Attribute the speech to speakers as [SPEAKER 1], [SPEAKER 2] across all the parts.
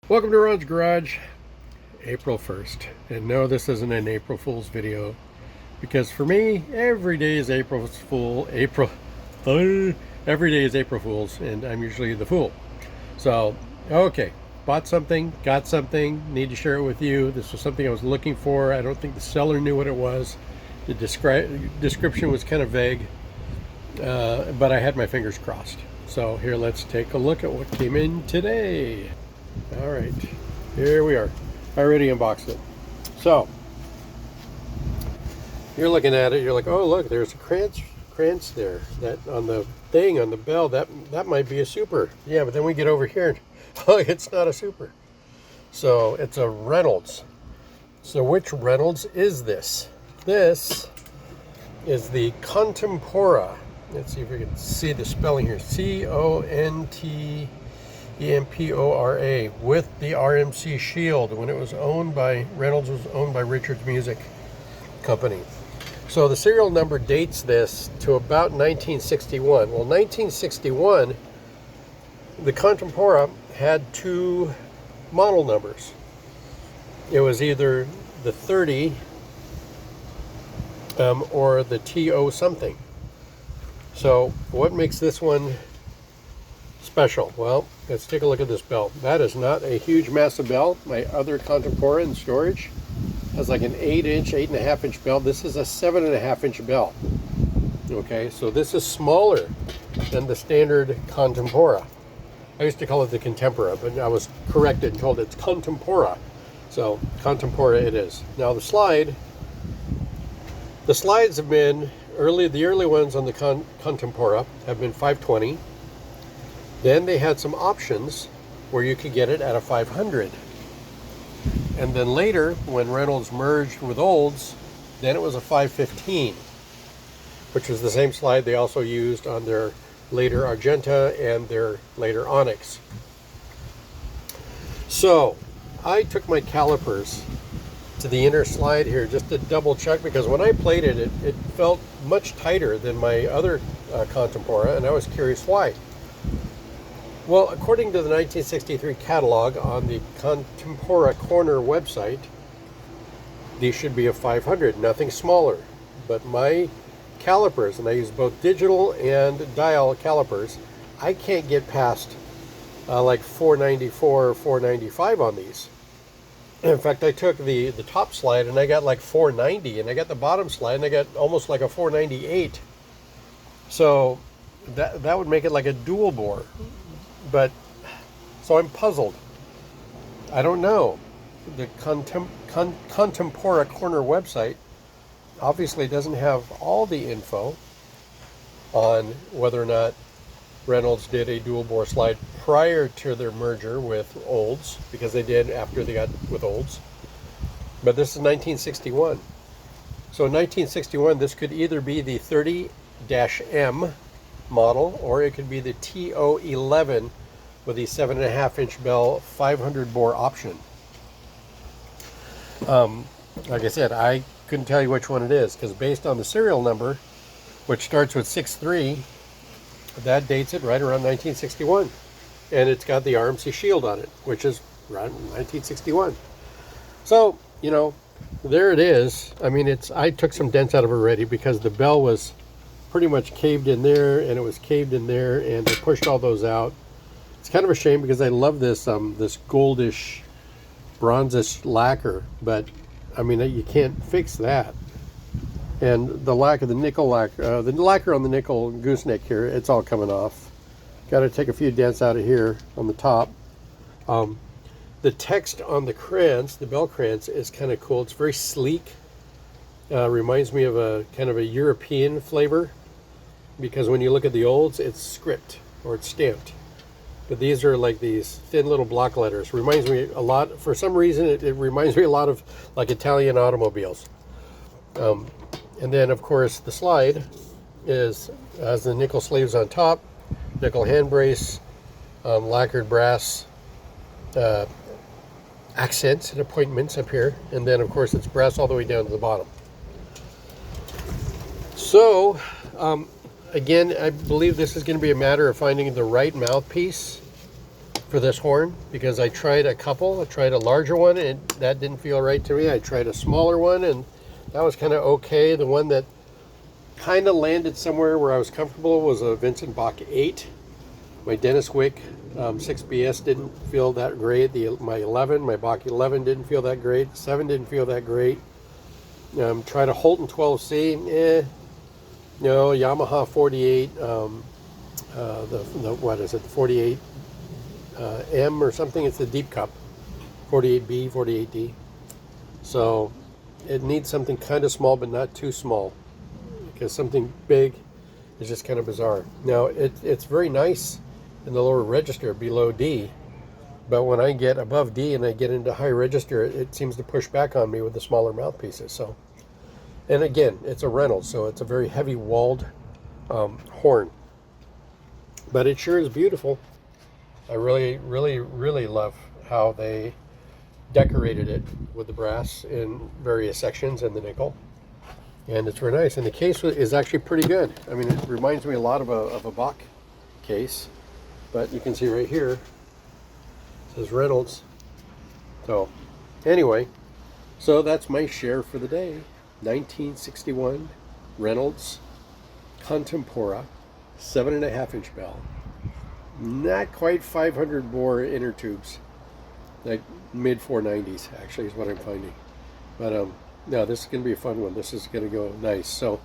[SPEAKER 1] Welcome to Ron's Garage, April 1st. And no, this isn't an April Fool's video, because for me, every day is every day is April Fool's, and I'm usually the fool. So, okay, bought something, got something, need to share it with you. This was something I was looking for. I don't think the seller knew what it was. The description was kind of vague, but I had my fingers crossed. So here, let's take a look at what came in today. All right, here we are. I already unboxed it. So you're looking at it, you're like, oh look, there's a cranch there. That on the thing on the bell, that might be a super. Yeah, but then we get over here and oh, it's not a super. So it's a Reynolds. So which Reynolds is this? This is the Contempora. Let's see if we can see the spelling here. Contempora, with the RMC shield. When it was owned by Reynolds, was owned by Richards Music Company. So the serial number dates this to about 1961. Well, 1961, the Contempora had two model numbers. It was either the 30 or the TO something. So what makes this one special? Well, let's take a look at this bell. That is not a huge, massive bell. My other Contempora in storage has like an 8.5-inch bell. This is a 7.5-inch bell. Okay, so this is smaller than the standard Contempora. I used to call it the Contempora, but I was corrected and told it's Contempora. So Contempora it is. Now the slides have been the early ones on the Contempora have been 520. Then they had some options where you could get it at a 500. And then later, when Reynolds merged with Olds, then it was a 515, which was the same slide they also used on their later Argenta and their later Onyx. So I took my calipers to the inner slide here just to double check, because when I played it, it felt much tighter than my other Contempora, and I was curious why. Well, according to the 1963 catalog on the Contempora Corner website, these should be a 500, nothing smaller. But my calipers, and I use both digital and dial calipers, I can't get past like 494 or 495 on these. In fact, I took the top slide and I got like 490, and I got the bottom slide and I got almost like a 498. So that would make it like a dual bore. But so I'm puzzled. I don't know. The Contempora Corner website obviously doesn't have all the info on whether or not Reynolds did a dual bore slide prior to their merger with Olds, because they did after they got with Olds. But this is 1961. So in 1961, this could either be the 30-M model, or it could be the TO-11 with the 7.5-inch bell 500 bore option. Like I said, I couldn't tell you which one it is, because based on the serial number, which starts with 63, that dates it right around 1961. And it's got the RMC shield on it, which is around 1961. So, you know, there it is. I mean, I took some dents out of it already, because the bell was pretty much caved in there, and it was caved in there, and I pushed all those out. It's kind of a shame, because I love this this goldish, bronzish lacquer, but I mean, you can't fix that. And the lacquer, the lacquer on the nickel gooseneck here, it's all coming off. Got to take a few dents out of here on the top. The text on the crayons, the bell crayons, is kind of cool. It's very sleek. Reminds me of a kind of a European flavor, because when you look at the Olds, it's script or it's stamped. But these are like these thin little block letters. Reminds me a lot, for some reason, it reminds me a lot of like Italian automobiles. And then, of course, the slide has the nickel sleeves on top, nickel hand brace, lacquered brass accents and appointments up here. And then, of course, it's brass all the way down to the bottom. So, again, I believe this is going to be a matter of finding the right mouthpiece for this horn, because I tried a couple. I tried a larger one and that didn't feel right to me. I tried a smaller one and that was kind of okay. The one that kind of landed somewhere where I was comfortable was a Vincent Bach 8. My Dennis Wick 6BS didn't feel that great. My Bach 11 didn't feel that great. 7 didn't feel that great. Tried a Holton 12C. No, Yamaha 48. What is it? The 48 M or something. It's the deep cup. 48B, 48D. So it needs something kind of small, but not too small, because something big is just kind of bizarre. Now it's very nice in the lower register below D, but when I get above D and I get into high register, it seems to push back on me with the smaller mouthpieces. So, and again, it's a Reynolds, so it's a very heavy walled horn, but it sure is beautiful. I really, really, really love how they decorated it with the brass in various sections and the nickel. And it's very nice. And the case is actually pretty good. I mean, it reminds me a lot of a Bach case. But you can see right here, it says Reynolds. So, anyway, so that's my share for the day. 1961 Reynolds Contempora, 7.5-inch bell. Not quite 500 bore inner tubes. Like mid 490s, actually, is what I'm finding. But, no, this is going to be a fun one. This is going to go nice. So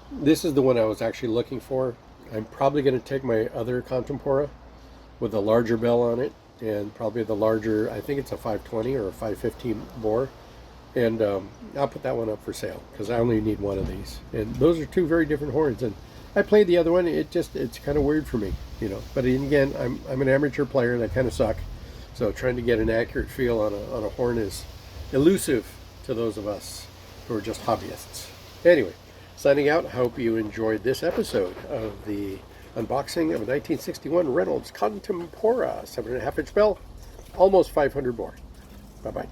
[SPEAKER 1] this is the one I was actually looking for. I'm probably going to take my other Contempora with a larger bell on it, and probably the larger, I think it's a 520 or a 515 bore. And I'll put that one up for sale because I only need one of these. And those are two very different horns. And I played the other one. It's kind of weird for me, you know. But again, I'm an amateur player and I kind of suck. So trying to get an accurate feel on a horn is elusive to those of us who are just hobbyists. Anyway, signing out. I hope you enjoyed this episode of the unboxing of a 1961 Reynolds Contempora 7.5-inch bell, almost 500 bore. Bye-bye.